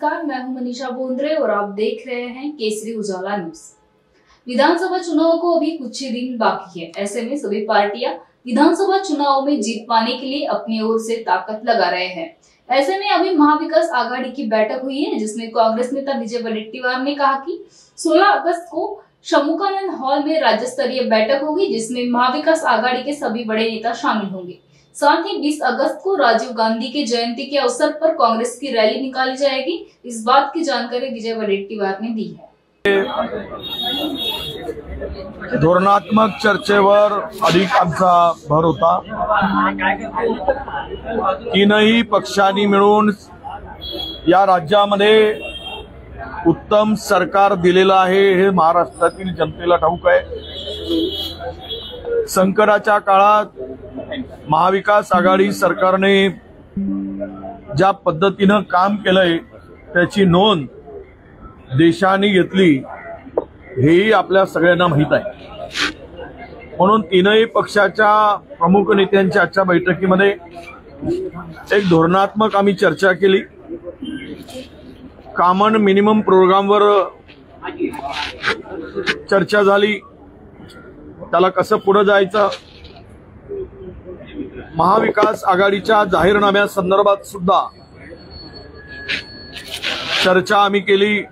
नमस्कार, मैं हूं मनीषा बोंद्रे और आप देख रहे हैं केसरी उजाला न्यूज। विधानसभा चुनाव को अभी कुछ ही दिन बाकी है। ऐसे में सभी पार्टियां विधानसभा चुनाव में जीत पाने के लिए अपनी ओर से ताकत लगा रहे हैं। ऐसे में अभी महाविकास आघाड़ी की बैठक हुई है, जिसमें कांग्रेस नेता विजय वडेट्टीवार ने कहा कि 16 अगस्त को शंमुकानंद हॉल में राज्य स्तरीय बैठक होगी, जिसमें महाविकास आघाड़ी के सभी बड़े नेता शामिल होंगे। साथ ही 20 अगस्त को राजीव गांधी की जयंती के अवसर पर कांग्रेस की रैली निकाली जाएगी। इस बात की जानकारी विजय वडेट्टीवार ने दी है। धोरणात्मक चर्चेवर अधिक आमचा भर होता। तीनही पक्षांनी मिळून या राज्यामध्ये उत्तम सरकार दिलेलं आहे हे महाराष्ट्रातील जनतेला ठाऊक आहे। संकटाच्या काळात महाविकास आघाडी सरकारने ज्या पद्धतीने काम केलंय त्याची नोंद देशाने घेतली हेही आपल्या सगळ्यांना माहित आहे। म्हणून तीनही पक्षाच्या प्रमुख नेत्यांच्या आजच्या बैठकीमध्ये एक धोरणात्मक आम्ही चर्चा केली। कॉमन मिनिमम प्रोग्रामवर चर्चा झाली, त्याला कसं पुढे जायचं। महाविकास आघाडीच्या जाहीरनाम्या संदर्भात सुद्धा चर्चा आम्ही केली।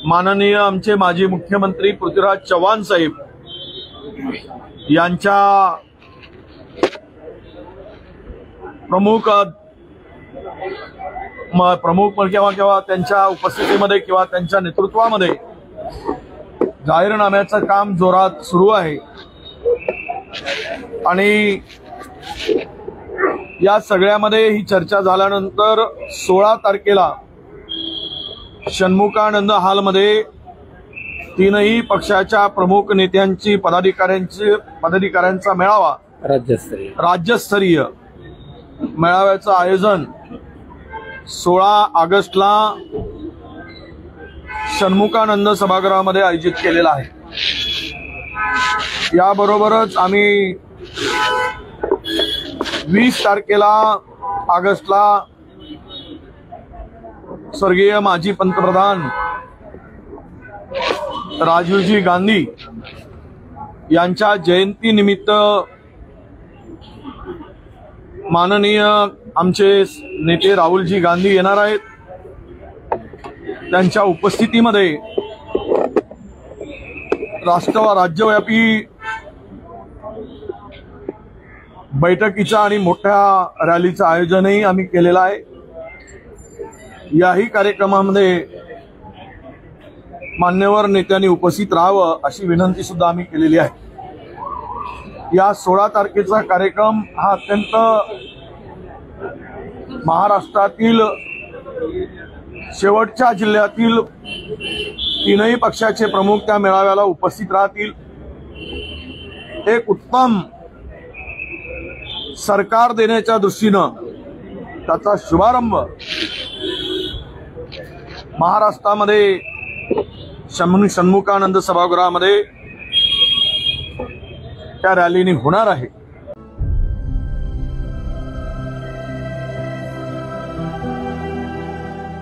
माननीय आमचे माजी मुख्यमंत्री पृथ्वीराज चव्हाण साहेब यांच्या प्रमुख किंवा त्यांच्या उपस्थितीमध्ये किंवा त्यांच्या नेतृत्वामध्ये जाहीरनाम्याचं काम जोरात सुरू आहे आणि या सगळ्यामध्ये ही चर्चा झाल्यानंतर 16 तारखेला शंमुकानंद हॉलमध्ये तीनही पक्षाच्या प्रमुख नेत्यांची पदाधिकाऱ्यांचा मेळावा राज्यस्तरीय मेळाव्याचं आयोजन 16 ऑगस्टला शंमुकानंद सभागृहामध्ये आयोजित केलेलं आहे। याबरोबरच आम्ही 20 तारखेला ऑगस्टला स्वर्गीय माजी पंतप्रधान राजीवजी गांधी यांच्या जयंतीनिमित्त माननीय आमचे नेते राहुलजी गांधी येणार आहेत। त्यांच्या उपस्थितीमध्ये राज्यव्यापी बैठकीचा आणि मोठ्या रॅलीचं आयोजनही आम्ही केलेलं आहे। याही कार्यक्रमामध्ये मान्यवर नेत्यांनी उपस्थित राहावं अशी विनंती सुद्धा आम्ही केलेली आहे। या 16 तारखेचा कार्यक्रम हा अत्यंत महाराष्ट्रातील शेवटच्या जिल्ह्यातील तीनही पक्षाचे प्रमुख त्या मेळाव्याला उपस्थित राहतील। एक उत्तम सरकार देण्याच्या दृष्टीनं त्याचा शुभारंभ महाराष्ट्रामध्ये शंमुकानंद सभागृहामध्ये त्या रॅलीने होणार आहे।